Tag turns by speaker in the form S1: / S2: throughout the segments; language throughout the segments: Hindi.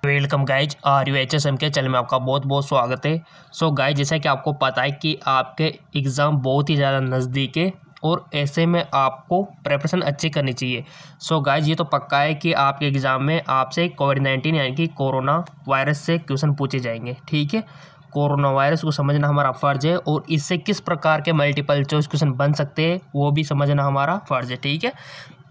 S1: वेलकम गाइज RUHSM के चैनल में आपका बहुत बहुत स्वागत है। सो गाइज, जैसा कि आपको पता है कि आपके एग्ज़ाम बहुत ही ज़्यादा नज़दीक है और ऐसे में आपको प्रिपरेशन अच्छी करनी चाहिए। सो गाइज, ये तो पक्का है कि आपके एग्ज़ाम में आपसे कोविड-19 यानी कि कोरोना वायरस से क्वेश्चन पूछे जाएंगे। ठीक है, कोरोना वायरस को समझना हमारा फ़र्ज़ है और इससे किस प्रकार के मल्टीपल चॉइस क्वेश्चन बन सकते हैं वो भी समझना हमारा फ़र्ज़ है। ठीक है,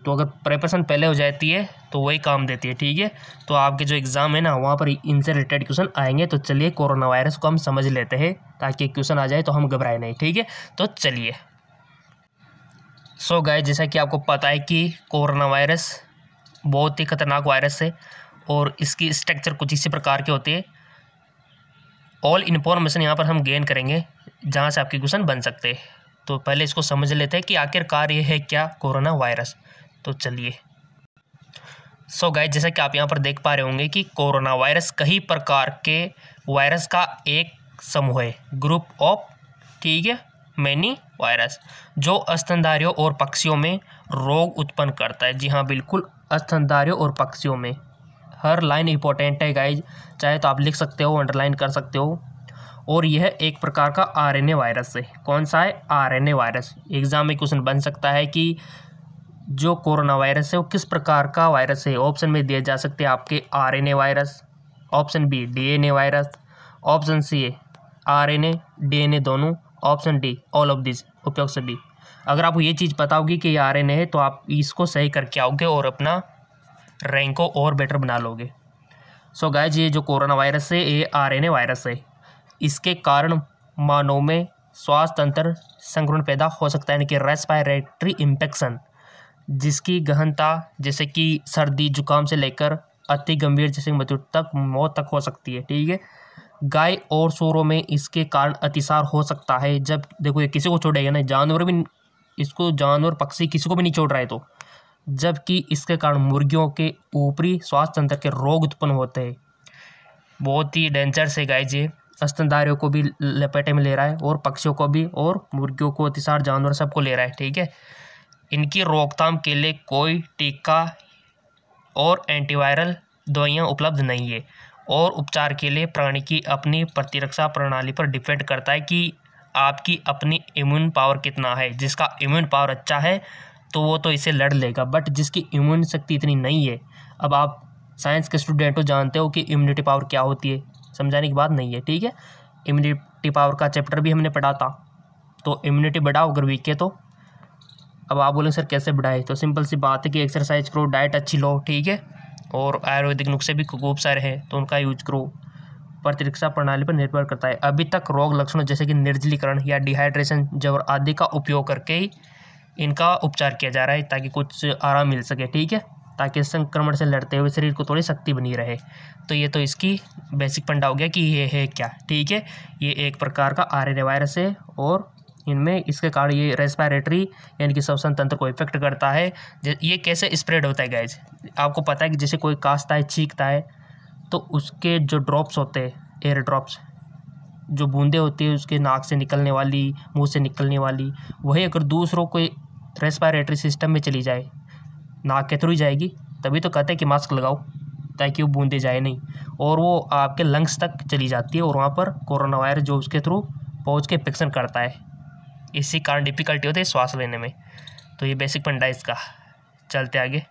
S1: तो अगर प्रिपरेशन पहले हो जाती है तो वही काम देती है। ठीक है, तो आपके जो एग्ज़ाम है ना वहाँ पर इनसे रिलेटेड क्वेश्चन आएंगे। तो चलिए कोरोना वायरस को हम समझ लेते हैं ताकि क्वेश्चन आ जाए तो हम घबराए नहीं। ठीक है, तो चलिए। सो गाइस, जैसा कि आपको पता है कि कोरोना वायरस बहुत ही खतरनाक वायरस है और इसकी स्ट्रक्चर कुछ इसी प्रकार के होती है। ऑल इन्फॉर्मेशन यहाँ पर हम गेन करेंगे जहाँ से आपके क्वेश्चन बन सकते हैं। तो पहले इसको समझ लेते हैं कि आखिरकार ये है क्या कोरोना वायरस। तो चलिए। सो गाइस, जैसा कि आप यहाँ पर देख पा रहे होंगे कि कोरोना वायरस कई प्रकार के वायरस का एक समूह है, ग्रुप ऑफ। ठीक है, मैनी वायरस, जो स्तनधारियों और पक्षियों में रोग उत्पन्न करता है। जी हाँ, बिल्कुल, स्तनधारियों और पक्षियों में। हर लाइन इंपॉर्टेंट है गाइज, चाहे तो आप लिख सकते हो, अंडरलाइन कर सकते हो। और यह एक प्रकार का RNA वायरस है। कौन सा है? RNA virus. एग्जाम में क्वेश्चन बन सकता है कि जो कोरोना वायरस है वो किस प्रकार का वायरस है। ऑप्शन में दिए जा सकते हैं आपके RNA virus, option B DNA virus, option C है RNA DNA दोनों, option D all of this उपयोग से डी। अगर आपको ये चीज़ पता होगी कि ये RNA है तो आप इसको सही करके आओगे और अपना रैंक को और बेटर बना लोगे। सो गाइज, ये जो कोरोना वायरस है ये RNA वायरस है। इसके कारण मानव में श्वास तंत्र संक्रमण पैदा हो सकता है, यानी कि रेस्पिरेटरी इन्फेक्शन, जिसकी गहनता जैसे कि सर्दी जुकाम से लेकर अति गंभीर जैसे मृत्यु तक, मौत तक हो सकती है। ठीक है, गाय और सूअरों में इसके कारण अतिसार हो सकता है। जब देखो ये किसी को छोड़ेगा ना, जानवर भी इसको, जानवर पक्षी किसी को भी नहीं छोड़ रहा है। तो जबकि इसके कारण मुर्गियों के ऊपरी श्वास तंत्र के रोग उत्पन्न होते हैं। बहुत ही डेंजर से गाइज, ये स्तनधारियों को भी लपेटे में ले रहा है और पक्षियों को भी, और मुर्गियों को, अतिसार जानवर सबको ले रहा है। ठीक है, इनकी रोकथाम के लिए कोई टीका और एंटीवायरल दवाइयाँ उपलब्ध नहीं है और उपचार के लिए प्राणी की अपनी प्रतिरक्षा प्रणाली पर डिपेंड करता है कि आपकी अपनी इम्यून पावर कितना है। जिसका इम्यून पावर अच्छा है तो वो तो इसे लड़ लेगा, बट जिसकी इम्यून शक्ति इतनी नहीं है, अब आप साइंस के स्टूडेंट हो, जानते हो कि इम्यूनिटी पावर क्या होती है, समझाने की बात नहीं है। ठीक है, इम्यूनिटी पावर का चैप्टर भी हमने पढ़ा था। तो इम्यूनिटी बढ़ाओ, अगर वीक है तो। अब आप बोलें सर कैसे बढ़ाए, तो सिंपल सी बात है कि एक्सरसाइज करो, डाइट अच्छी लो। ठीक है, और आयुर्वेदिक नुस्खे भी खूब सारे हैं तो उनका यूज करो। प्रतिरक्षा प्रणाली पर निर्भर करता है। अभी तक रोग लक्षणों जैसे कि निर्जलीकरण या डिहाइड्रेशन, ज्वर आदि का उपयोग करके ही इनका उपचार किया जा रहा है ताकि कुछ आराम मिल सके। ठीक है, ताकि संक्रमण से लड़ते हुए शरीर को थोड़ी शक्ति बनी रहे। तो ये तो इसकी बेसिक फंडा हो गया कि ये है क्या। ठीक है, ये एक प्रकार का RNA वायरस है और इनमें इसके कारण ये रेस्पिरेटरी यानी कि श्वसन तंत्र को इफेक्ट करता है। ये कैसे स्प्रेड होता है गाइज, आपको पता है कि जैसे कोई कांसता है, छींकता है, तो उसके जो ड्रॉप्स होते हैं, एयर ड्रॉप्स, जो बूंदें होती है उसके नाक से निकलने वाली, मुंह से निकलने वाली, वही अगर दूसरों को रेस्पिरेटरी सिस्टम में चली जाए, नाक के थ्रू ही जाएगी, तभी तो कहते हैं कि मास्क लगाओ ताकि वो बूंदें जाए नहीं, और वो आपके लंग्स तक चली जाती है और वहाँ पर कोरोना वायरस जो उसके थ्रू पहुँच के इन्फेक्शन करता है। इसी कारण डिफ़िकल्टी होती है श्वास लेने में। तो ये बेसिक फंडा इसका। चलते आगे।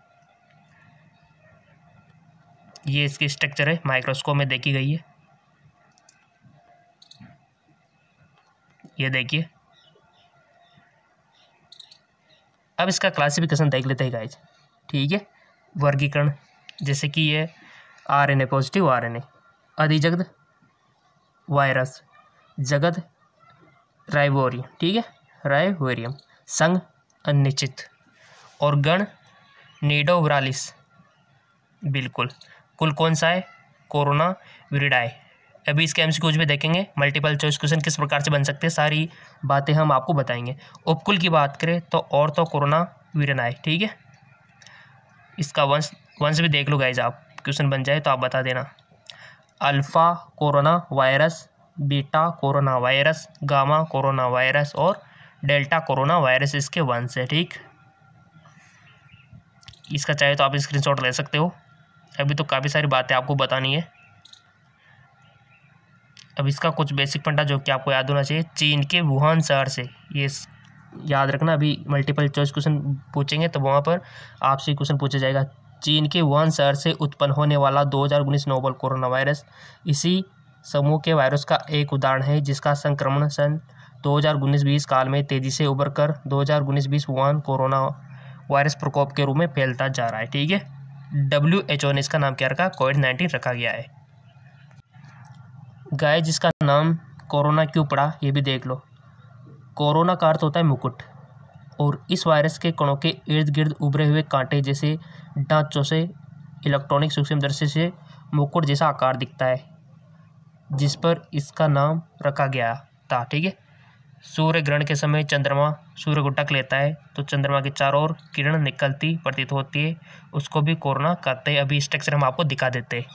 S1: ये इसकी स्ट्रक्चर है, माइक्रोस्कोप में देखी गई है। ये देखिए। अब इसका क्लासिफिकेशन देख लेते हैं गाइज। ठीक है, वर्गीकरण, जैसे कि ये RNA पॉजिटिव RNA, अधिजगद वायरस, जगद राइवोरियम। ठीक है, राइवोरियम, संघ अनिश्चित, और गण निडोविरालिस। बिल्कुल, कुल कौन सा है? कोरोना विरिडाई। अभी इसके MCQs भी देखेंगे, मल्टीपल चॉइस क्वेश्चन किस प्रकार से बन सकते हैं, सारी बातें हम आपको बताएंगे। उपकुल की बात करें तो ऑर्थो कोरोना विरिडाई। ठीक है, इसका वंश भी देख लो गाइज, आप क्वेश्चन बन जाए तो आप बता देना। Alpha corona virus, beta corona virus, gamma corona virus और डेल्टा कोरोना वायरस इसके वंश है। ठीक, इसका चाहे तो आप स्क्रीनशॉट ले सकते हो। अभी तो काफ़ी सारी बातें आपको बतानी है। अब इसका कुछ बेसिक फंडा जो कि आपको याद होना चाहिए, चीन के वुहान शहर से, ये याद रखना। अभी मल्टीपल चॉइस क्वेश्चन पूछेंगे तो वहाँ पर आपसे क्वेश्चन पूछा जाएगा, चीन के वुहान शहर से उत्पन्न होने वाला 2019 नोवल कोरोना वायरस इसी समूह के वायरस का एक उदाहरण है, जिसका संक्रमण सन 2019-20 काल में तेजी से उभर कर 2019-20 वुहान कोरोना वायरस प्रकोप के रूप में फैलता जा रहा है। ठीक है, WHO ने इसका नाम क्या रखा, कोविड-19 रखा गया है। गाय जिसका नाम कोरोना क्यों पड़ा ये भी देख लो। कोरोना का अर्थ होता है मुकुट, और इस वायरस के कणों के इर्द गिर्द उभरे हुए कांटे जैसे ढांचों से इलेक्ट्रॉनिक सूक्ष्मदर्शी से मुकुट जैसा आकार दिखता है, जिस पर इसका नाम रखा गया था। ठीक है, सूर्य ग्रहण के समय चंद्रमा सूर्य को ढक लेता है तो चंद्रमा के चारों ओर किरण निकलती प्रतीत होती है, उसको भी कोरोना कहते हैं। अभी स्ट्रक्चर हम आपको दिखा देते हैं।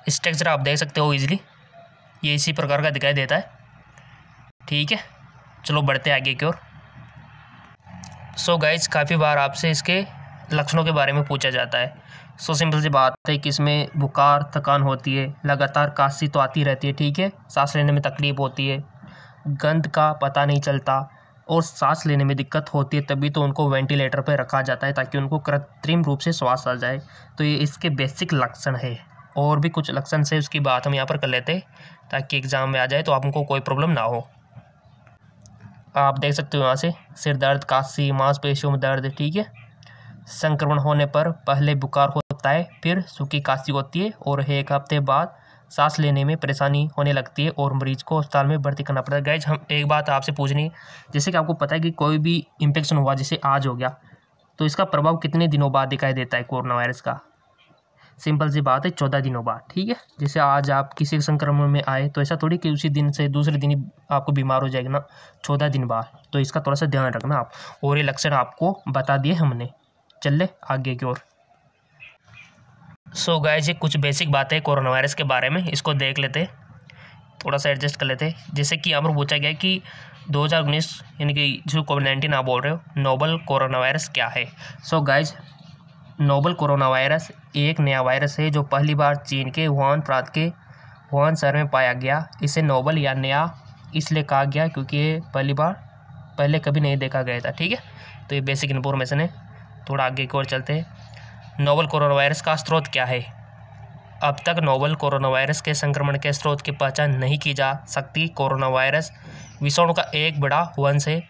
S1: स्ट्रक्चर आप देख सकते हो इजीली, ये इसी प्रकार का दिखाई देता है। ठीक है, चलो बढ़ते आगे की ओर। सो गाइज, काफ़ी बार आपसे इसके लक्षणों के बारे में पूछा जाता है। सो सिंपल सी बात है कि इसमें बुखार, थकान होती है, लगातार खांसी तो आती रहती है। ठीक है, सांस लेने में तकलीफ होती है, गंध का पता नहीं चलता और सांस लेने में दिक्कत होती है, तभी तो उनको वेंटिलेटर पर रखा जाता है ताकि उनको कृत्रिम रूप से श्वास आ जाए। तो ये इसके बेसिक लक्षण है। और भी कुछ लक्षण से उसकी बात हम यहाँ पर कर लेते हैं ताकि एग्ज़ाम में आ जाए तो आपको कोई प्रॉब्लम ना हो। आप देख सकते हो यहाँ से सिर दर्द, खांसी, मांसपेशियों में दर्द। ठीक है, संक्रमण होने पर पहले बुखार होता है, फिर सूखी खांसी होती है और 1 हफ्ते बाद सांस लेने में परेशानी होने लगती है और मरीज को अस्पताल में भर्ती करना पड़ता है। गाइज, हम एक बात आपसे पूछनी, जैसे कि आपको पता है कि कोई भी इन्फेक्शन हुआ, जैसे आज हो गया, तो इसका प्रभाव कितने दिनों बाद दिखाई देता है कोरोना वायरस का? सिंपल सी बात है, 14 दिनों बाद। ठीक है, जैसे आज आप किसी संक्रमण में आए तो ऐसा थोड़ी कि उसी दिन से दूसरे दिन ही आपको बीमार हो जाएगा ना, 14 दिन बाद। तो इसका थोड़ा सा ध्यान रखना आप। और ये लक्षण आपको बता दिए हमने। चल ले आगे की ओर। सो गाइस, ये कुछ बेसिक बातें हैं कोरोना वायरस के बारे में, इसको देख लेते, थोड़ा सा एडजस्ट कर लेते। जैसे कि यहाँ पर पूछा गया कि 2019 यानी कि जो कोविड-19 आप बोल रहे हो, नोवल कोरोना वायरस क्या है। So guys, novel corona virus एक नया वायरस है जो पहली बार चीन के वुहान प्रांत के वुहान शहर में पाया गया। इसे नोवल या नया इसलिए कहा गया क्योंकि ये पहले कभी नहीं देखा गया था। ठीक है, तो ये बेसिक इन्फॉर्मेशन है। थोड़ा आगे की ओर चलते हैं। नोवल कोरोना वायरस का स्रोत क्या है? अब तक नोवल कोरोना वायरस के संक्रमण के स्रोत की पहचान नहीं की जा सकती। कोरोना वायरस विषाणु का एक बड़ा वंश है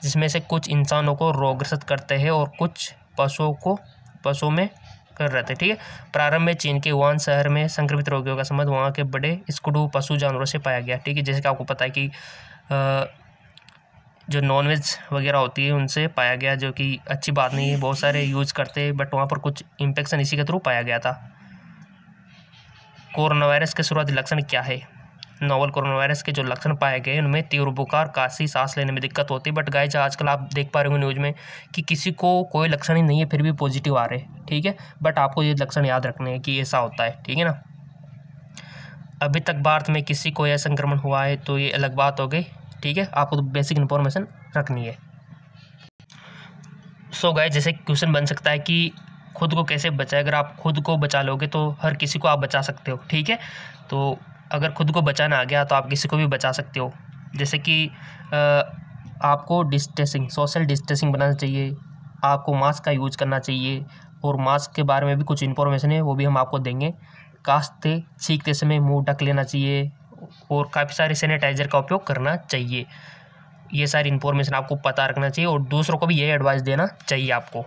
S1: जिसमें से कुछ इंसानों को रोगग्रस्त करते हैं और कुछ पशुओं में कर रहे थे। ठीक है, प्रारंभ में चीन के वुहान शहर में संक्रमित रोगियों का संबंध वहाँ के बड़े स्क्वाडू पशु जानवरों से पाया गया। ठीक है, जैसे कि आपको पता है कि जो नॉनवेज वगैरह होती है उनसे पाया गया, जो कि अच्छी बात नहीं है, बहुत सारे यूज करते हैं, बट वहाँ पर कुछ इन्फेक्शन इसी के थ्रू पाया गया था। कोरोना वायरस के शुरुआती लक्षण क्या है? नोवल कोरोना वायरस के जो लक्षण पाए गए उनमें तीव्र बुखार, खांसी, सांस लेने में दिक्कत होती है। बट गाइस, आजकल आप देख पा रहे होंगे न्यूज़ में कि किसी को कोई लक्षण ही नहीं है फिर भी पॉजिटिव आ रहे हैं। ठीक है, बट आपको ये लक्षण याद रखने हैं कि ऐसा होता है। ठीक है ना। अभी तक भारत में किसी को यह संक्रमण हुआ है तो ये अलग बात हो गई। ठीक है, आपको तो बेसिक इन्फॉर्मेशन रखनी है। सो गाइस, जैसे क्वेश्चन बन सकता है कि खुद को कैसे बचाए। अगर आप खुद को बचा लोगे तो हर किसी को आप बचा सकते हो। ठीक है, तो अगर खुद को बचाना आ गया तो आप किसी को भी बचा सकते हो। जैसे कि आपको सोशल डिस्टेंसिंग बनाना चाहिए, आपको मास्क का यूज करना चाहिए, और मास्क के बारे में भी कुछ इन्फॉर्मेशन है वो भी हम आपको देंगे। खांसते छींकते समय मुंह ढक लेना चाहिए और काफ़ी सारे सैनिटाइज़र का उपयोग करना चाहिए। ये सारी इन्फॉर्मेशन आपको पता रखना चाहिए और दूसरों को भी ये एडवाइस देना चाहिए आपको।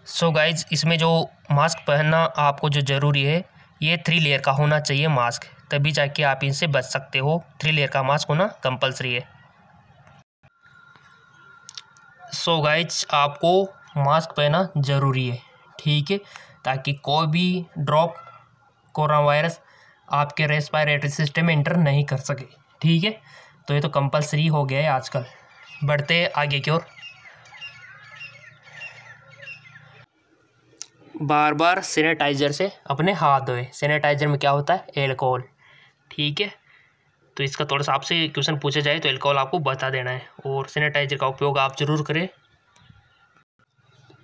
S1: सो गाइज, इसमें जो मास्क पहनना आपको जो ज़रूरी है, ये 3 लेयर का होना चाहिए मास्क, तभी जाके आप इनसे बच सकते हो। 3 लेयर का मास्क होना कंपलसरी है। सो गाइज, आपको मास्क पहनना ज़रूरी है। ठीक है, ताकि कोई भी ड्रॉप कोरोना वायरस आपके रेस्पिरेटरी सिस्टम में एंटर नहीं कर सके। ठीक है, तो ये तो कंपलसरी हो गया है आजकल। बढ़ते आगे की ओर। बार बार सैनिटाइज़र से अपने हाथ धोए। सैनिटाइज़र में क्या होता है? एल्कोहल। ठीक है, तो इसका थोड़ा सा आपसे क्वेश्चन पूछा जाए तो एल्कोहल आपको बता देना है और सैनिटाइज़र का उपयोग आप ज़रूर करें।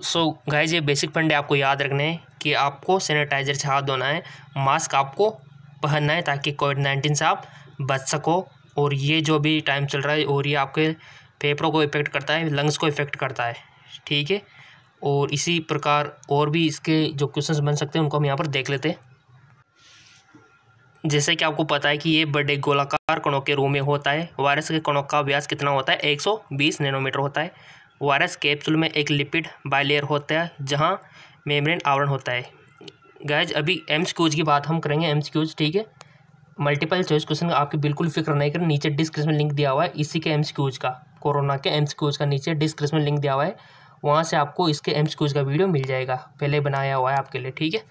S1: सो गाइज, ये बेसिक फंडे आपको याद रखने हैं कि आपको सैनिटाइजर से हाथ धोना है, मास्क आपको पहनना है ताकि कोविड-19 से आप बच सको। और ये जो भी टाइम चल रहा है और ये आपके फेफड़ों को इफ़ेक्ट करता है, लंग्स को इफ़ेक्ट करता है, ठीक है। और इसी प्रकार और भी इसके जो क्वेश्चंस बन सकते हैं उनको हम यहाँ पर देख लेते हैं। जैसे कि आपको पता है कि ये बड़े गोलाकार कणों के रूप में होता है। वायरस के कणों का व्यास कितना होता है? 120 नैनोमीटर होता है। वायरस कैप्सूल में एक लिपिड बाइलेयर होता है जहाँ मेम्ब्रेन आवरण होता है। गाइज अभी एमसीक्यूज की बात हम करेंगे, एमसीक्यूज, ठीक है। मल्टीपल चॉइस क्वेश्चन आपकी बिल्कुल फिक्र नहीं करें, नीचे डिस्क्रिप्शन में लिंक दिया हुआ है इसी के एमसीक्यूज का, कोरोना के एमसीक्यूज का नीचे डिस्क्रिप्शन में लिंक दिया हुआ है, वहाँ से आपको इसके एमसीक्यूज का वीडियो मिल जाएगा, पहले बनाया हुआ है आपके लिए, ठीक है।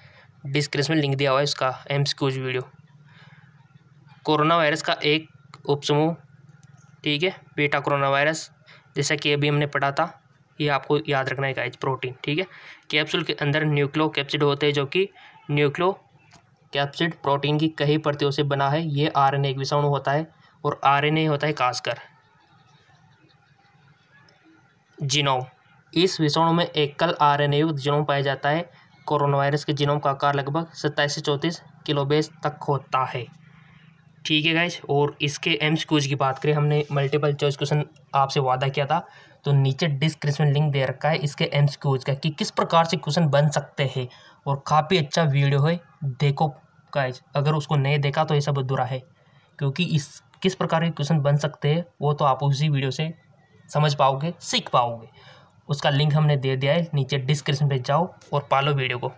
S1: डिस्क्रिप्शन में लिंक दिया हुआ है इसका एमसीक्यूज वीडियो। कोरोना वायरस का एक उपसमूह, ठीक है, बीटा कोरोना वायरस, जैसा कि अभी हमने पढ़ा था, ये आपको याद रखना है गाइस, प्रोटीन, ठीक है। कैप्सूल के अंदर न्यूक्लियो कैप्सिड होते हैं जो कि न्यूक्लियो कैप्सिड प्रोटीन की कई परतों से बना है। ये आरएनए एक विषाणु होता है और आरएनए होता है खासकर जीनोम। इस विषाणु में एकल आरएनए युक्त जीनोम पाया जाता है। कोरोना वायरस के जीनोम का आकार लगभग 27 से 34 किलोबेस तक होता है, ठीक है गाइज। और इसके एमसीक्यूज की बात करें, हमने मल्टीपल चॉइस क्वेश्चन आपसे वादा किया था, तो नीचे डिस्क्रिप्शन लिंक दे रखा है इसके एमसीक्यूज का कि किस प्रकार से क्वेश्चन बन सकते हैं। और काफ़ी अच्छा वीडियो है, देखो गाइज, अगर उसको नहीं देखा तो ये सब अधूरा है, क्योंकि इस किस प्रकार के क्वेश्चन बन सकते हैं वो तो आप उसी वीडियो से समझ पाओगे, सीख पाओगे। उसका लिंक हमने दे दिया है, नीचे डिस्क्रिप्शन पे जाओ और पालो वीडियो को।